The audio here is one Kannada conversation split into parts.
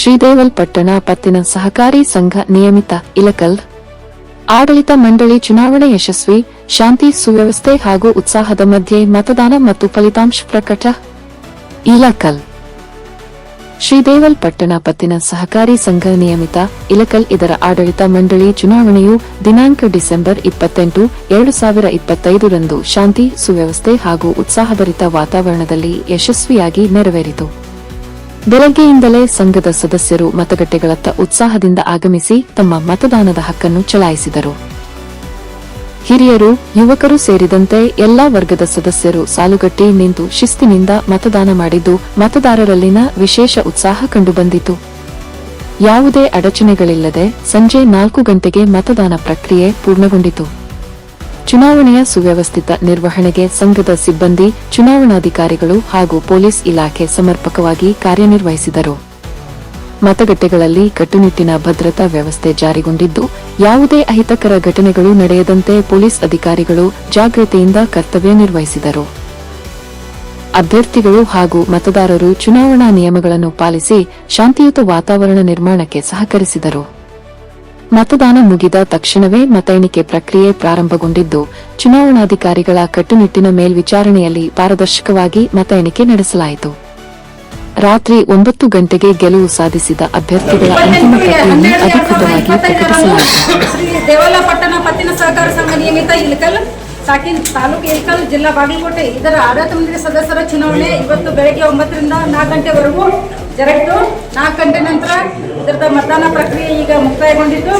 ಶ್ರೀದೇವಲ್ ಪಟ್ಟಣ ಪತ್ತಿನ ಸಹಕಾರಿ ಸಂಘ ನಿಯಮಿತ ಇಲಕಲ್ ಆಡಳಿತ ಮಂಡಳಿ ಚುನಾವಣೆ ಯಶಸ್ವಿ, ಶಾಂತಿ ಸುವ್ಯವಸ್ಥೆ ಹಾಗೂ ಉತ್ಸಾಹದ ಮಧ್ಯೆ ಮತದಾನ ಮತ್ತು ಫಲಿತಾಂಶ ಪ್ರಕಟ. ಇಲಕಲ್ ಶ್ರೀದೇವಲ್ ಪಟ್ಟಣ ಪತ್ತಿನ ಸಹಕಾರಿ ಸಂಘ ನಿಯಮಿತ ಇಲಕಲ್ ಇದರ ಆಡಳಿತ ಮಂಡಳಿ ಚುನಾವಣೆಯು ದಿನಾಂಕ ಡಿಸೆಂಬರ್ 28, 2025 ರಂದು ಶಾಂತಿ ಸುವ್ಯವಸ್ಥೆ ಹಾಗೂ ಉತ್ಸಾಹಭರಿತ ವಾತಾವರಣದಲ್ಲಿ ಯಶಸ್ವಿಯಾಗಿ ನೆರವೇರಿತು. ಬೆಳಗ್ಗೆಯಿಂದಲೇ ಸಂಘದ ಸದಸ್ಯರು ಮತಗಟ್ಟೆಗಳತ್ತ ಉತ್ಸಾಹದಿಂದ ಆಗಮಿಸಿ ತಮ್ಮ ಮತದಾನದ ಹಕ್ಕನ್ನು ಚಲಾಯಿಸಿದರು. ಹಿರಿಯರು, ಯುವಕರು ಸೇರಿದಂತೆ ಎಲ್ಲಾ ವರ್ಗದ ಸದಸ್ಯರು ಸಾಲುಗಟ್ಟಿ ನಿಂತು ಶಿಸ್ತಿನಿಂದ ಮತದಾನ ಮಾಡಿದ್ದು ಮತದಾರರಲ್ಲಿನ ವಿಶೇಷ ಉತ್ಸಾಹ ಕಂಡುಬಂದಿತು. ಯಾವುದೇ ಅಡಚಣೆಗಳಿಲ್ಲದೆ ಸಂಜೆ 4 ಗಂಟೆಗೆ ಮತದಾನ ಪ್ರಕ್ರಿಯೆ ಪೂರ್ಣಗೊಂಡಿತು. ಚುನಾವಣೆಯ ಸುವ್ಯವಸ್ಥಿತ ನಿರ್ವಹಣೆಗೆ ಸಂಘದ ಸಿಬ್ಬಂದಿ, ಚುನಾವಣಾಧಿಕಾರಿಗಳು ಹಾಗೂ ಪೊಲೀಸ್ ಇಲಾಖೆ ಸಮರ್ಪಕವಾಗಿ ಕಾರ್ಯನಿರ್ವಹಿಸಿದರು. ಮತಗಟ್ಟೆಗಳಲ್ಲಿ ಕಟ್ಟುನಿಟ್ಟಿನ ಭದ್ರತಾ ವ್ಯವಸ್ಥೆ ಜಾರಿಗೊಂಡಿದ್ದು, ಯಾವುದೇ ಅಹಿತಕರ ಘಟನೆಗಳು ನಡೆಯದಂತೆ ಪೊಲೀಸ್ ಅಧಿಕಾರಿಗಳು ಜಾಗೃತಿಯಿಂದ ಕರ್ತವ್ಯ ನಿರ್ವಹಿಸಿದರು. ಅಭ್ಯರ್ಥಿಗಳು ಹಾಗೂ ಮತದಾರರು ಚುನಾವಣಾ ನಿಯಮಗಳನ್ನು ಪಾಲಿಸಿ ಶಾಂತಿಯುತ ವಾತಾವರಣ ನಿರ್ಮಾಣಕ್ಕೆ ಸಹಕರಿಸಿದರು. ಮತದಾನ ಮುಗಿದ ತಕ್ಷಣವೇ ಮತ ಎಣಿಕೆ ಪ್ರಕ್ರಿಯೆ ಪ್ರಾರಂಭಗೊಂಡಿದ್ದು, ಚುನಾವಣಾಧಿಕಾರಿಗಳ ಕಟ್ಟುನಿಟ್ಟಿನ ಮೇಲ್ವಿಚಾರಣೆಯಲ್ಲಿ ಪಾರದರ್ಶಕವಾಗಿ ಮತ ಎಣಿಕೆ ನಡೆಸಲಾಯಿತು. ರಾತ್ರಿ 9 ಗಂಟೆಗೆ ಗೆಲುವು ಸಾಧಿಸಿದ ಅಭ್ಯರ್ಥಿಗಳ ಅಂತಿಮ ಪಟ್ಟಿಯನ್ನು ಅಧಿಕೃತವಾಗಿ ಪ್ರಕಟಿಸಲಾಯಿತು. ಶ್ರೀ ದೇವಲ ಪಟ್ಟಣ ಪತ್ತಿನ ಸಹಕಾರ ಸಂಘ ನಿಯಮಿತ ಇಲಕಲ್ ಸಾಕಿನ್ ತಾಲೂಕು ಇಲಕಲ್ ಜಿಲ್ಲಾ ಬಾಗಲಕೋಟೆ ಇದರ ಆಡಳಿತ ಮಂಡಳಿ ಸದಸ್ಯರ ಚುನಾವಣೆ ಇವತ್ತು ಬೆಳಗ್ಗೆ 9 ರಿಂದ 4 ಗಂಟೆವರೆಗೂ ಜರುಗಿತು. 4 ಗಂಟೆ ನಂತರ ಇದರದ ಮತದಾನ ಪ್ರಕ್ರಿಯೆ ಈಗ ಮುಕ್ತಾಯಗೊಂಡಿದ್ದು,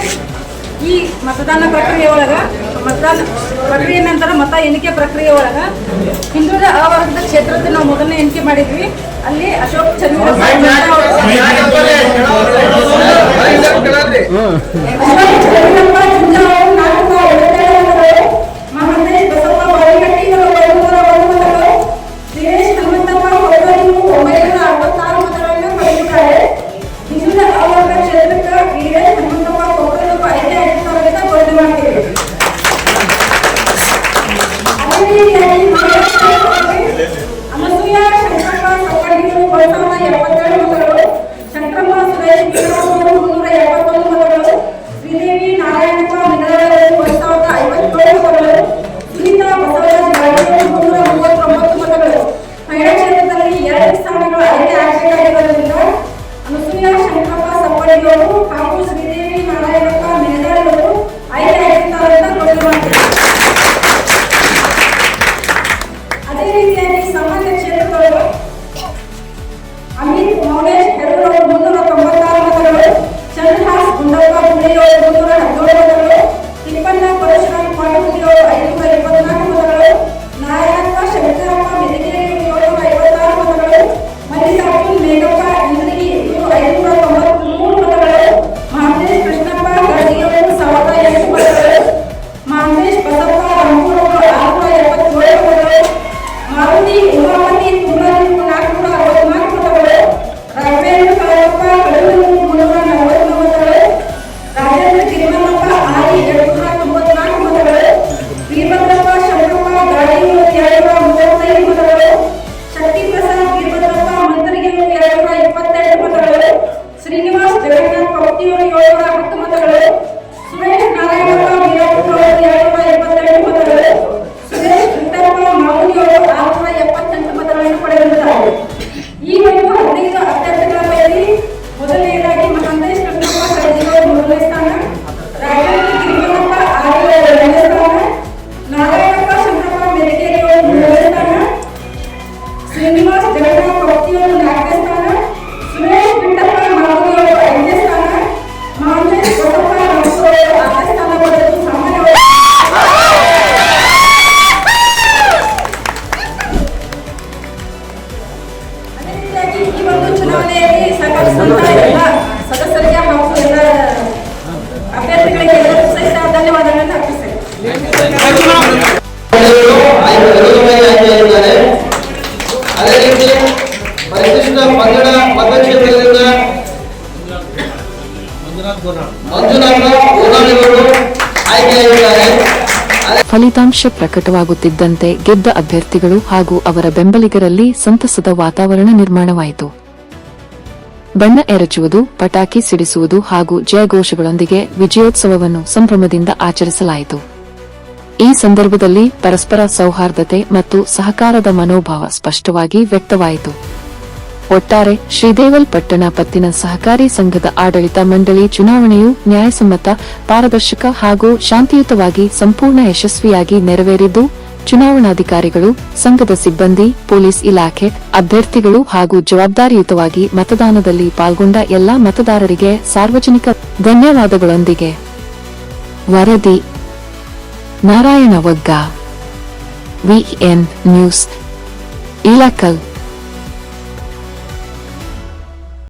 ಈ ಮತದಾನ ಪ್ರಕ್ರಿಯೆ ನಂತರ ಮತ ಎಣಿಕೆ ಪ್ರಕ್ರಿಯೆ ಒಳಗ ಹಿಂದುಳಿದ ಅವರ್ಗದ ಕ್ಷೇತ್ರದಲ್ಲಿ ನಾವು ಮೊದಲನೇ ಎಣಿಕೆ ಮಾಡಿದ್ವಿ. ಅಲ್ಲಿ ಅಶೋಕ್ ಚಂದ್ರ ಹಾಗೂ ಶ್ರೀದೇವಿ ನಾರಾಯಣಪ್ಪ ಮಿನಗಾರರು ಆಯ್ಕೆ ಆಗಿದ್ದಾರೆ ಅಂತ ಘೋಷಣೆ. ಅದೇ ರೀತಿಯಾಗಿ ಸಾಮಾನ್ಯ ಕ್ಷೇತ್ರಗಳು ಅಮಿತ್ ಮೌನೇಶ್ ಹೆರೂರು 396 ಮತಗಳು, ಚಂದ್ರಹಾಸ್ ಗುಂಡಪ್ಪ ಗುಂಡೆಯವರು 317 ಮತಗಳು, ತಿಪ್ಪಣ್ಣ ಪರಶುರಾಮ್ ಪಾಟಗುಡಿಯವರು 524 ಮತಗಳು, ನಾರಾಯಣಪ್ಪ ಶಂಕರಪ್ಪ ಮೆದಿಗೇರಿ 756 ಮತಗಳು, ಮಲ್ಲಿಕಾರ್ಜುನ್ ಮೇಘಪ್ಪ ಇಂದ್ರಗಿ 593 ಮತಗಳು, ಮಹೇಶ್ ಕೃಷ್ಣಪ್ಪ ಗಡಿಗೆಯವರು 1008 ಮತಗಳು, ಮಹೇಶ್ ಬಸಪ್ಪ ರಂಪೂರ್ 677 ಮತಗಳು, ಮಾರುತಿ ಉಮಾಪತಿ ತುಮರೂರು 464 ಮತಗಳು, ರಾಘವೇಂದ್ರ ಕಾಯಪ್ಪ ಕಡೂರು 340 ಮತಗಳು, ರಾಜೇಂದ್ರ ಗಿರಿಮಲ್ಲಪ್ಪ ಆರಿ 294 ಮತಗಳು, ವೀರಭದ್ರಪ್ಪ ಶಂಕರಪ್ಪ ಗಾಡಿಯೂರು 235 ಮತಗಳು, ಶಕ್ತಿ ಪ್ರಸಾದ್ ವೀರಭದ್ರಪ್ಪ ಮಂತ್ರಿಗಿರು 222 ಮತಗಳು, ಶ್ರೀನಿವಾಸ್ ಜಗನ್ನಾಥ್ ಪೌತಿಯವರು 710 ಮತಗಳು, ಸುರೇಶ್ ನಾರಾಯಣಪ್ಪ ವೀರಪುರ 222 ಮತಗಳು, ಸುರೇಶ್ ವಿಠಲಪ್ಪ ಮಾವುಲಿಯವರು 678 ಮತಗಳನ್ನು ಪಡೆದಿದ್ದಾರೆ. ಈ ಒಂದು 15 ಅಭ್ಯರ್ಥಿಗಳ ಪೈಕಿ ಮೊದಲನೆಯದಾಗಿ ಮಹಂತೇಶ್ ಕೃಷ್ಣಪ್ಪ ಕಡಜಿಯವರು 3ನೇ ಸ್ಥಾನ, ರಾಜೇಂದ್ರ ಗಿರಿಮಲ್ಲಪ್ಪ ಆರಿ 2ನೇ ಸ್ಥಾನ, ನಾರಾಯಣಪ್ಪ ಶಂಕರಪ್ಪ ಮೆದಿಗೇರಿಯವರು 3ನೇ ಸ್ಥಾನ, ಶ್ರೀನಿವಾಸ್ ಜಗನ್ನಾಥ್ ಪೌತಿಯವರು 4ನೇ ಸ್ಥಾನ, ಸುರೇಶ್ ವಿಠಲಪ್ಪ ಮಾವುಲಿಯವರು 5ನೇ ಸ್ಥಾನ, ಮಹೇಶ್ ಬಸಪ್ಪ ರಂಪೂರ್ 6ನೇ ಸ್ಥಾನ ಪಡೆದು ಸಾಮಾನ್ಯವಾಗಿ ಈ ಒಂದು ಚುನಾವಣೆಯಲ್ಲಿ ಸಹಕರಿಸಿದಂತಹ ಎಲ್ಲ ಸದಸ್ಯರಿಗೆ ಹಾಗೂ ಎಲ್ಲ ಅಭ್ಯರ್ಥಿಗಳಿಗೆ ಎಲ್ಲರೂ ಸಹಿತ ಧನ್ಯವಾದಗಳನ್ನು ಅರ್ಪಿಸ್ತೇನೆ. ಅದೇ ರೀತಿ ಪರಿಶಿಷ್ಟ ಪಂಗಡ ಮತಕ್ಷೇತ್ರದಿಂದ ಮಂಜುನಾಥ ಗೋನಾಳಿಯವರು ಆಯ್ಕೆಯಾಗಿದ್ದಾರೆ. ಫಲಿತಾಂಶ ಪ್ರಕಟವಾಗುತ್ತಿದ್ದಂತೆ ಗೆದ್ದ ಅಭ್ಯರ್ಥಿಗಳು ಹಾಗೂ ಅವರ ಬೆಂಬಲಿಗರಲ್ಲಿ ಸಂತಸದ ವಾತಾವರಣ ನಿರ್ಮಾಣವಾಯಿತು. ಬಣ್ಣ ಎರಚುವುದು, ಪಟಾಕಿ ಸಿಡಿಸುವುದು ಹಾಗೂ ಜಯಘೋಷಗಳೊಂದಿಗೆ ವಿಜಯೋತ್ಸವವನ್ನು ಸಂಭ್ರಮದಿಂದ ಆಚರಿಸಲಾಯಿತು. ಈ ಸಂದರ್ಭದಲ್ಲಿ ಪರಸ್ಪರ ಸೌಹಾರ್ದತೆ ಮತ್ತು ಸಹಕಾರದ ಮನೋಭಾವ ಸ್ಪಷ್ಟವಾಗಿ ವ್ಯಕ್ತವಾಯಿತು. ಒಟ್ಟಾರೆ ಶ್ರೀದೇವಲ್ ಪಟ್ಟಣ ಪತ್ತಿನ ಸಹಕಾರಿ ಸಂಘದ ಆಡಳಿತ ಮಂಡಳಿ ಚುನಾವಣೆಯು ನ್ಯಾಯಸಮ್ಮತ, ಪಾರದರ್ಶಕ ಹಾಗೂ ಶಾಂತಿಯುತವಾಗಿ ಸಂಪೂರ್ಣ ಯಶಸ್ವಿಯಾಗಿ ನೆರವೇರಿದ್ದು, ಚುನಾವಣಾಧಿಕಾರಿಗಳು, ಸಂಘದ ಸಿಬ್ಬಂದಿ, ಪೊಲೀಸ್ ಇಲಾಖೆ, ಅಭ್ಯರ್ಥಿಗಳು ಹಾಗೂ ಜವಾಬ್ದಾರಿಯುತವಾಗಿ ಮತದಾನದಲ್ಲಿ ಪಾಲ್ಗೊಂಡ ಎಲ್ಲಾ ಮತದಾರರಿಗೆ ಸಾರ್ವಜನಿಕ ಧನ್ಯವಾದಗಳೊಂದಿಗೆ. ವರದಿ ನಾರಾಯಣ ವಗ್ಗ, ವಿಎನ್ ನ್ಯೂಸ್, ಇಳಕಲ್.